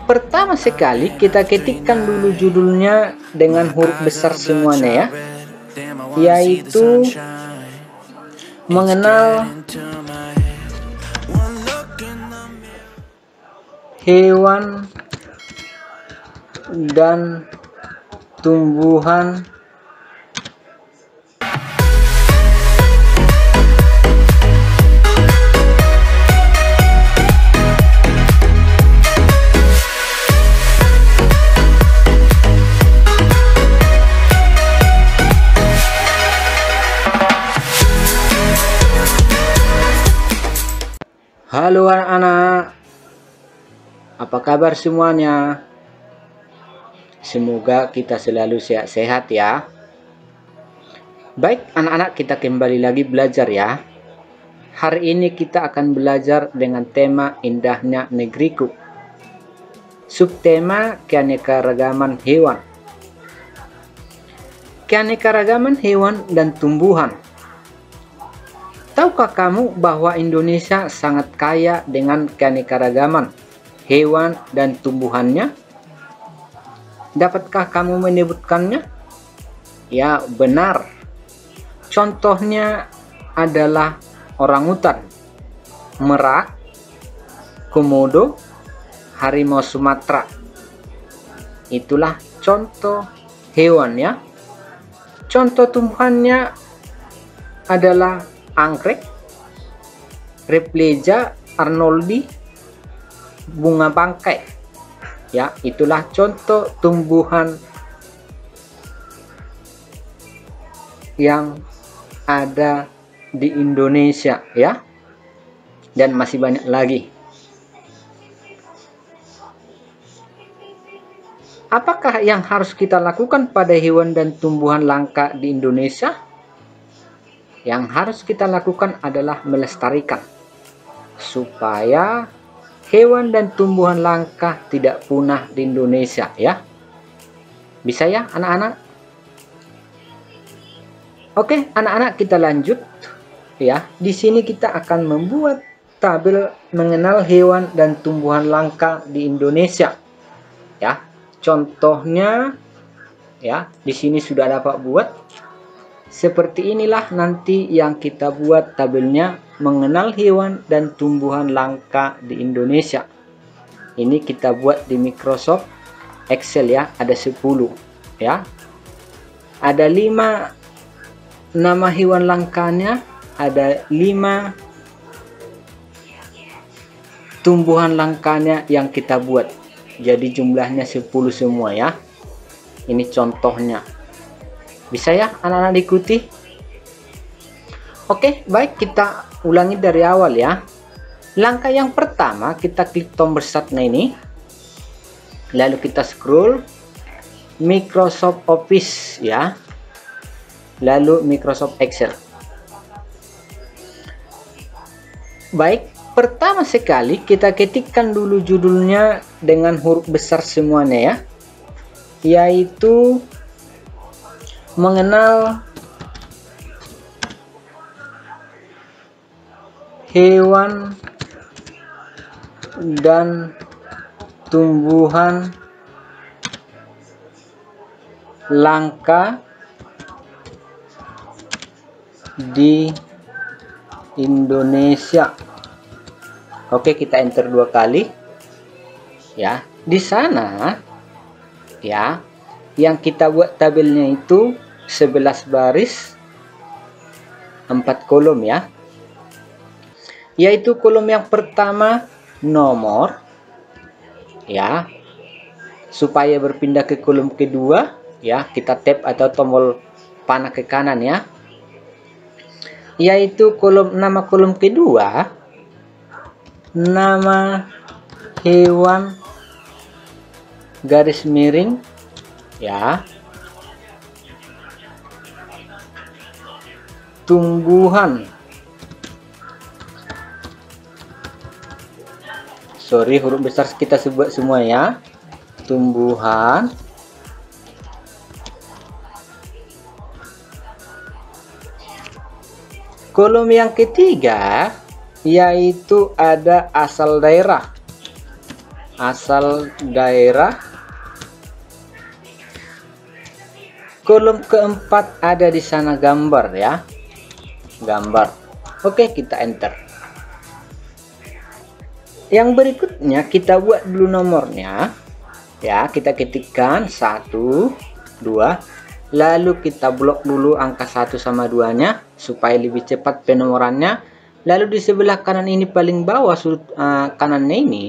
Pertama sekali kita ketikkan dulu judulnya dengan huruf besar semuanya ya, yaitu mengenal hewan dan tumbuhan Halo anak-anak, apa kabar semuanya? Semoga kita selalu sehat-sehat ya. Baik anak-anak, kita kembali lagi belajar ya. Hari ini kita akan belajar dengan tema indahnya negeriku. Subtema keanekaragaman hewan. Keanekaragaman hewan dan tumbuhan. Tahukah kamu bahwa Indonesia sangat kaya dengan keanekaragaman hewan dan tumbuhannya? Dapatkah kamu menyebutkannya? Ya, benar. Contohnya adalah orangutan, merak, komodo, harimau Sumatera. Itulah contoh hewan ya. Contoh tumbuhannya adalah anggrek, Rafflesia arnoldi, bunga bangkai. Ya, itulah contoh tumbuhan yang ada di Indonesia ya. Dan masih banyak lagi. Apakah yang harus kita lakukan pada hewan dan tumbuhan langka di Indonesia? Yang harus kita lakukan adalah melestarikan supaya hewan dan tumbuhan langka tidak punah di Indonesia ya. Bisa ya anak-anak? Oke, anak-anak, kita lanjut ya. Di sini kita akan membuat tabel mengenal hewan dan tumbuhan langka di Indonesia. Ya. Contohnya ya, di sini sudah dapat buat. Seperti inilah nanti yang kita buat tabelnya mengenal hewan dan tumbuhan langka di Indonesia. Ini kita buat di Microsoft Excel ya, ada 10 ya. Ada 5 nama hewan langkanya, ada 5 tumbuhan langkanya yang kita buat. Jadi jumlahnya 10 semua ya. Ini contohnya. Bisa ya anak-anak diikuti? Oke, baik, kita ulangi dari awal ya. Langkah yang pertama, kita klik tombol startnya ini. Lalu kita scroll Microsoft Office ya. Lalu Microsoft Excel. Baik, pertama sekali kita ketikkan dulu judulnya dengan huruf besar semuanya ya. Yaitu mengenal hewan dan tumbuhan langka di Indonesia. Oke, kita enter 2 kali ya. Di sana ya, yang kita buat tabelnya itu 11 baris 4 kolom ya. Yaitu kolom yang pertama nomor ya. Supaya berpindah ke kolom kedua ya, kita tap atau tombol panah ke kanan ya. Yaitu nama kolom kedua, nama hewan garis miring ya. Tumbuhan, sorry, huruf besar kita sebut semua ya. Tumbuhan, kolom yang ketiga yaitu ada asal daerah asal daerah. Kolom keempat ada di sana gambar ya, gambar. Oke, kita enter. Yang berikutnya kita buat dulu nomornya ya, kita ketikkan 1 2, lalu kita blok dulu angka 1 sama 2 nya supaya lebih cepat penomorannya. Lalu di sebelah kanan ini paling bawah sudut kanannya ini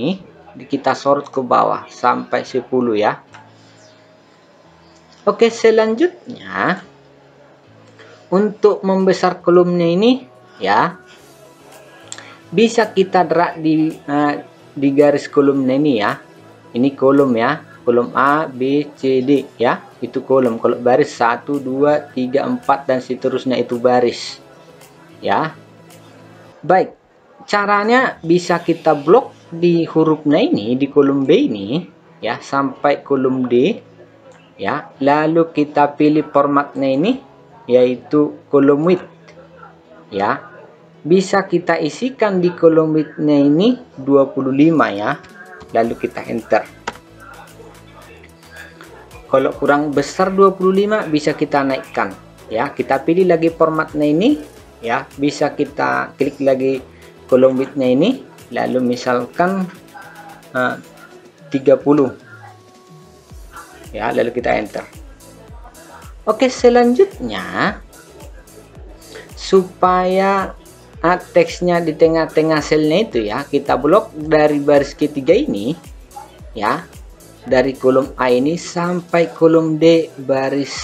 kita sorot ke bawah sampai 10 ya. Oke, selanjutnya untuk membesar kolomnya ini ya, bisa kita drag di garis kolomnya ini ya. Ini kolom ya, kolom A, B, C, D ya, itu kolom. Kalau baris 1 2 3 4 dan seterusnya itu baris ya. Baik, caranya bisa kita blok di hurufnya ini, di kolom B ini ya, sampai kolom D ya. Lalu kita pilih formatnya ini, yaitu kolom width ya. Bisa kita isikan di kolom width-nya ini 25 ya. Lalu kita enter. Kalau kurang besar 25 bisa kita naikkan ya. Kita pilih lagi formatnya ini ya. Bisa kita klik lagi kolom width-nya ini, lalu misalkan 30 ya, lalu kita enter. Oke, selanjutnya supaya teksnya di tengah-tengah selnya itu ya, kita blok dari baris ketiga ini ya, dari kolom A ini sampai kolom D baris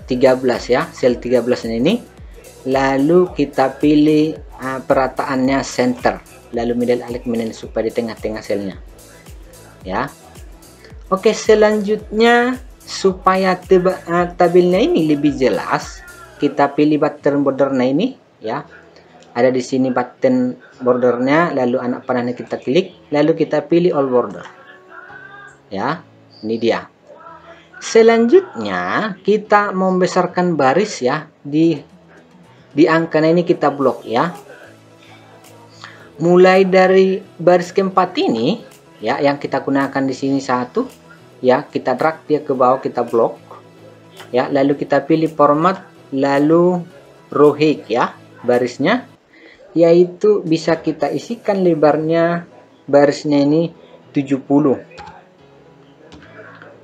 13 ya, sel 13 ini. Lalu kita pilih perataannya center, lalu middle alignment supaya di tengah-tengah selnya ya. Oke, selanjutnya supaya tabelnya ini lebih jelas, kita pilih button bordernya ini ya. Ada di sini button bordernya, lalu anak panahnya kita klik, lalu kita pilih all border ya. Ini dia. Selanjutnya kita membesarkan baris ya, di angkanya ini kita blok ya. Mulai dari baris keempat ini ya, yang kita gunakan di sini 1 ya, kita drag dia ke bawah, kita blok ya. Lalu kita pilih format, lalu row height ya, barisnya, yaitu bisa kita isikan lebarnya barisnya ini 70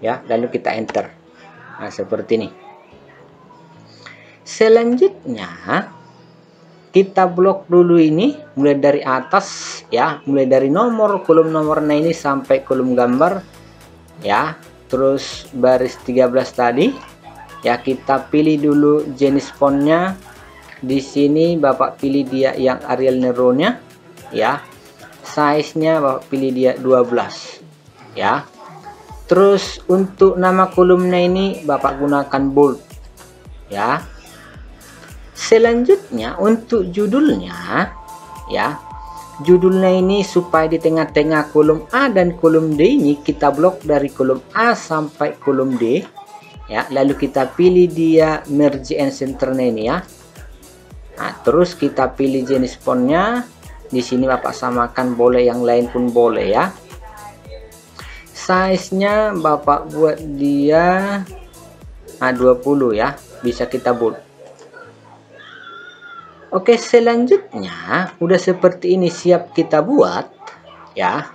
ya. Lalu kita enter. Nah, seperti ini. Selanjutnya kita blok dulu ini mulai dari atas ya, mulai dari nomor, kolom nomornya ini sampai kolom gambar ya. Terus baris 13 tadi ya, kita pilih dulu jenis fontnya. Di sini Bapak pilih dia yang Arial Nero-nya ya. Size-nya Bapak pilih dia 12 ya. Terus untuk nama kolomnya ini Bapak gunakan bold ya. Selanjutnya untuk judulnya ya, judulnya ini supaya di tengah-tengah kolom A dan kolom D ini kita blok dari kolom A sampai kolom D ya. Lalu kita pilih dia merge and centernya ini ya. Nah, terus kita pilih jenis fontnya. Di sini Bapak samakan, boleh yang lain pun boleh ya. Size-nya Bapak buat dia 20 ya, bisa kita bold. Oke, selanjutnya udah seperti ini, siap kita buat ya.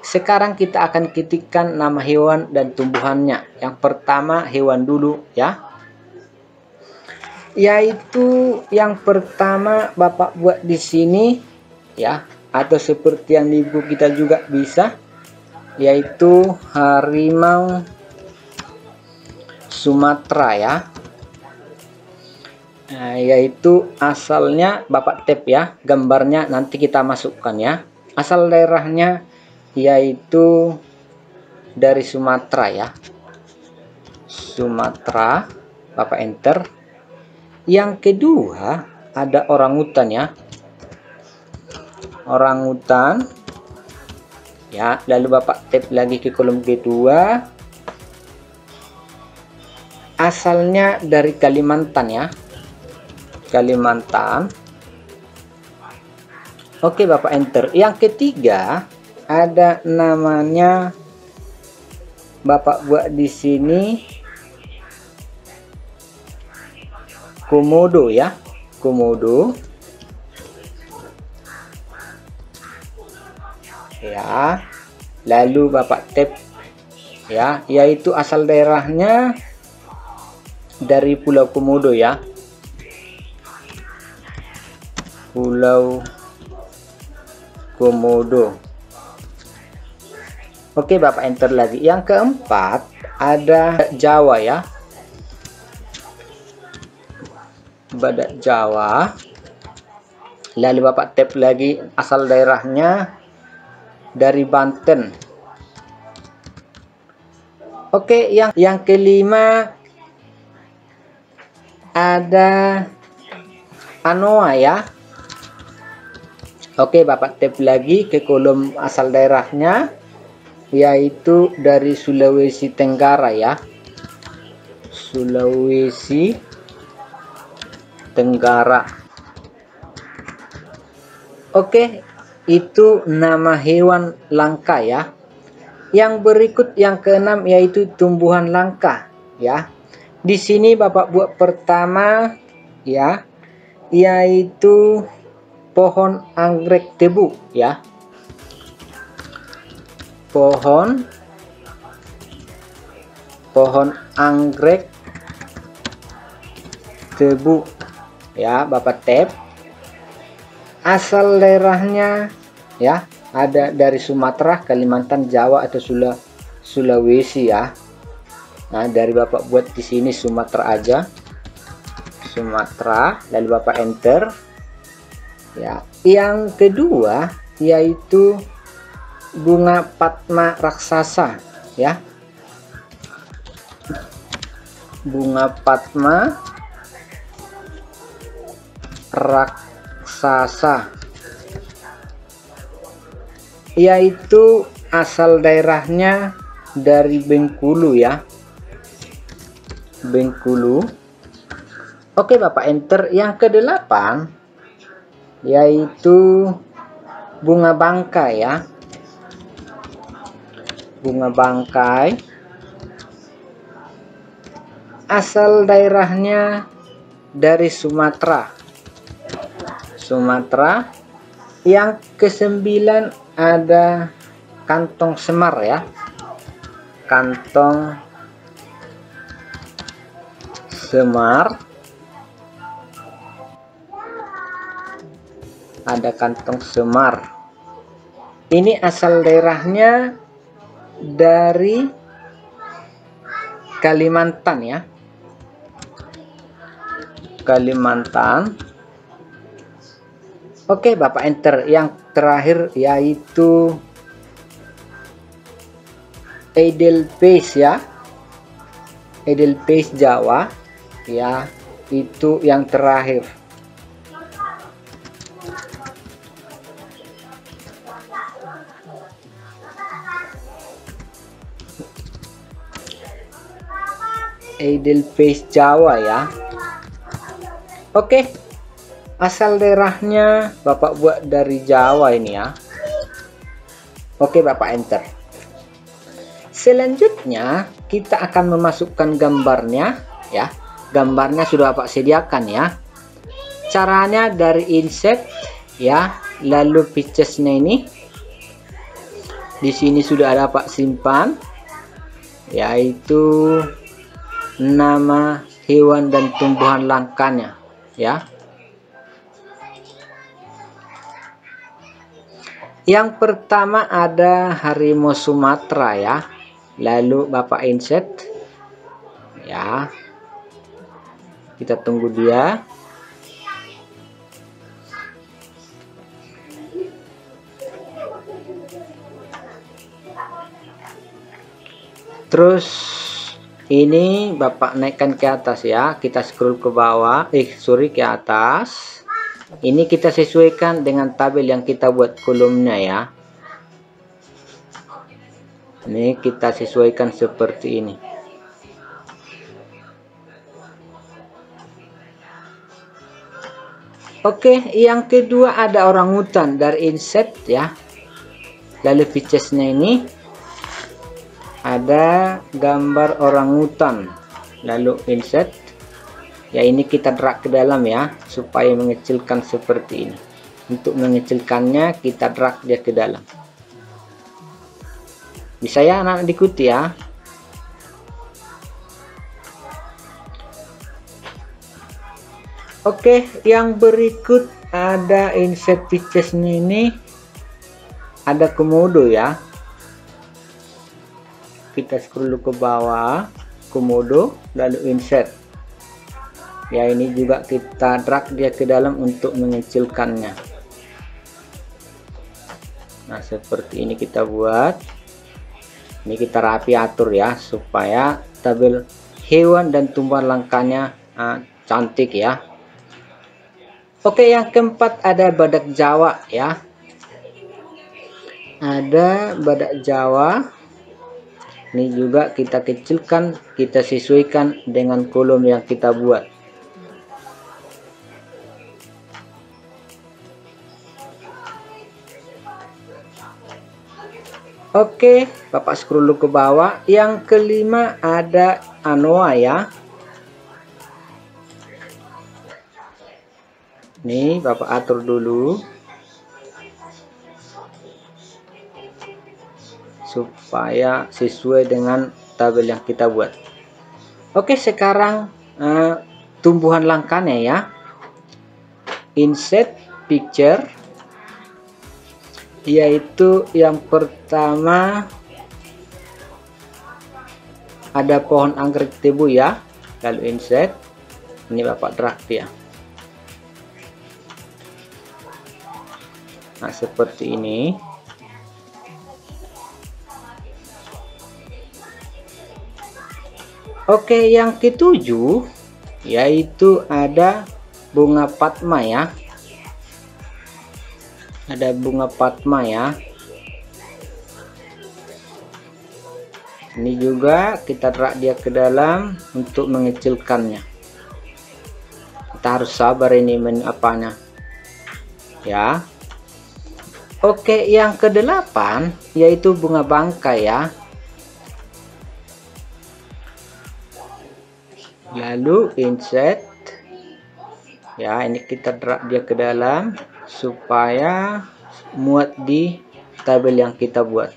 Sekarang kita akan ketikkan nama hewan dan tumbuhannya. Yang pertama hewan dulu ya, yaitu yang pertama Bapak buat di sini ya, atau seperti yang di buku kita juga bisa, yaitu harimau Sumatera ya. Nah, yaitu asalnya Bapak tap ya, gambarnya nanti kita masukkan ya. Asal daerahnya yaitu dari Sumatera ya, Sumatera. Bapak enter. Yang kedua ada orangutan ya, orangutan ya. Lalu Bapak tap lagi ke kolom kedua, asalnya dari Kalimantan ya, Kalimantan. Oke, Bapak enter. Yang ketiga ada namanya, Bapak buat di sini komodo ya, komodo ya. Lalu Bapak tap ya, yaitu asal daerahnya dari Pulau Komodo ya, Pulau Komodo. Oke, Bapak enter lagi. Yang keempat ada Jawa ya, Badak Jawa. Lalu Bapak tap lagi, asal daerahnya dari Banten. Oke, yang kelima ada Anoa ya. Oke, Bapak tap lagi ke kolom asal daerahnya, yaitu dari Sulawesi Tenggara ya, Sulawesi Tenggara. Oke, itu nama hewan langka ya. Yang berikut yang keenam yaitu tumbuhan langka ya. Di sini Bapak buat pertama ya, yaitu pohon anggrek tebu ya. Pohon anggrek tebu ya, Bapak tap. Asal daerahnya ya, ada dari Sumatera, Kalimantan, Jawa atau Sulawesi ya. Nah, dari Bapak buat di sini Sumatera aja, Sumatera. Lalu Bapak enter ya. Yang kedua yaitu bunga Padma raksasa ya, bunga Padma raksasa, yaitu asal daerahnya dari Bengkulu ya, Bengkulu. Oke, Bapak enter. Yang kedelapan yaitu bunga bangkai ya, bunga bangkai. Asal daerahnya dari Sumatera, Sumatera. Yang kesembilan ada kantong semar ya, kantong semar. Ada kantong semar. Ini asal daerahnya dari Kalimantan ya, Kalimantan. Oke, Bapak enter. Yang terakhir yaitu Edelweiss ya, Edelweiss Jawa ya, itu yang terakhir. Edelweiss Jawa ya. Oke, asal daerahnya Bapak buat dari Jawa ini ya. Oke, Bapak enter. Selanjutnya kita akan memasukkan gambarnya ya. Gambarnya sudah Bapak sediakan ya. Caranya dari insert ya, lalu pictures-nya ini. Di sini sudah ada Pak simpan, yaitu nama hewan dan tumbuhan langkanya ya. Yang pertama ada harimau Sumatera ya. Lalu Bapak insert ya. Kita tunggu dia. Terus ini Bapak naikkan ke atas ya. Kita scroll ke bawah, ke atas. Ini kita sesuaikan dengan tabel yang kita buat kolomnya ya. Ini kita sesuaikan seperti ini. Oke, yang kedua ada orangutan dari insert ya. Lalu featuresnya ini ada gambar orangutan, lalu insert ya, ini kita drag ke dalam ya supaya mengecilkan seperti ini. Untuk mengecilkannya kita drag dia ke dalam. Bisa ya anak-anak diikuti ya. Oke, yang berikut ada insert featuresnya ini, ada komodo ya. Kita scroll ke bawah, komodo, lalu insert ya, ini juga kita drag dia ke dalam untuk mengecilkannya. Nah seperti ini kita buat. Ini kita rapi atur ya supaya tabel hewan dan tumbuhan langkanya cantik ya. Oke, yang keempat ada badak Jawa ya. Ada badak Jawa. Ini juga kita kecilkan, kita sesuaikan dengan kolom yang kita buat. Oke, Bapak scroll dulu ke bawah. Yang kelima ada anoa ya. Nih Bapak atur dulu supaya sesuai dengan tabel yang kita buat. Oke, sekarang tumbuhan langkanya ya. Insert picture, yaitu yang pertama ada pohon anggrek tebu ya, lalu insert, ini Bapak drag dia. Nah seperti ini. Oke, yang ketujuh yaitu ada bunga Padma ya. Ada bunga Padma ya. Ini juga kita drag dia ke dalam untuk mengecilkannya. Kita harus sabar ini apanya ya. Oke, yang kedelapan yaitu bunga bangkai ya. Lalu insert ya, ini kita drag dia ke dalam supaya muat di tabel yang kita buat.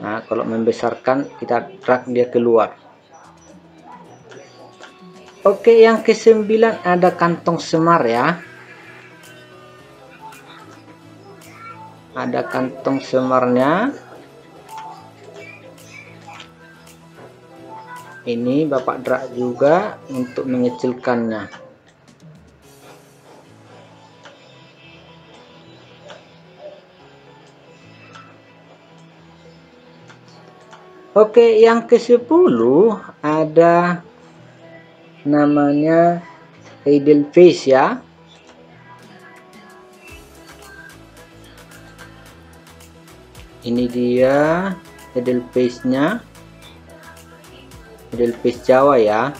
Nah kalau membesarkan kita drag dia keluar. Oke, yang kesembilan ada kantong semar ya. Ada kantong semarnya. Ini Bapak drag juga untuk mengecilkannya. Oke, yang ke-10 ada namanya Edelweiss ya. Ini dia Edelweiss-nya, Edelweiss Jawa ya.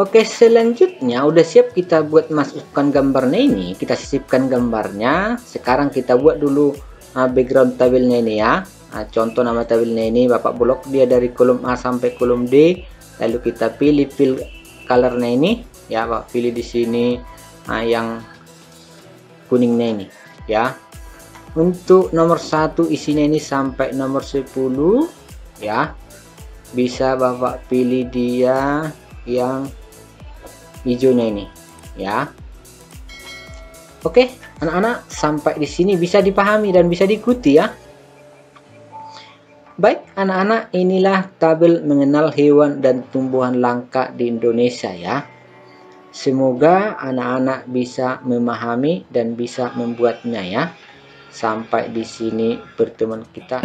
Oke, selanjutnya udah siap kita buat masukkan gambarnya ini. Kita sisipkan gambarnya. Sekarang kita buat dulu background tabelnya ini ya. Contoh nama tabelnya ini Bapak blok dia dari kolom A sampai kolom D. Lalu kita pilih fill colornya ini ya, Bapak pilih di sini yang kuningnya ini ya. Untuk nomor 1 isinya ini sampai nomor 10 ya. Bisa Bapak pilih dia yang hijaunya ini ya. Oke, anak-anak sampai di sini bisa dipahami dan bisa diikuti ya. Baik anak-anak, inilah tabel mengenal hewan dan tumbuhan langka di Indonesia ya. Semoga anak-anak bisa memahami dan bisa membuatnya ya. Sampai di sini pertemuan kita.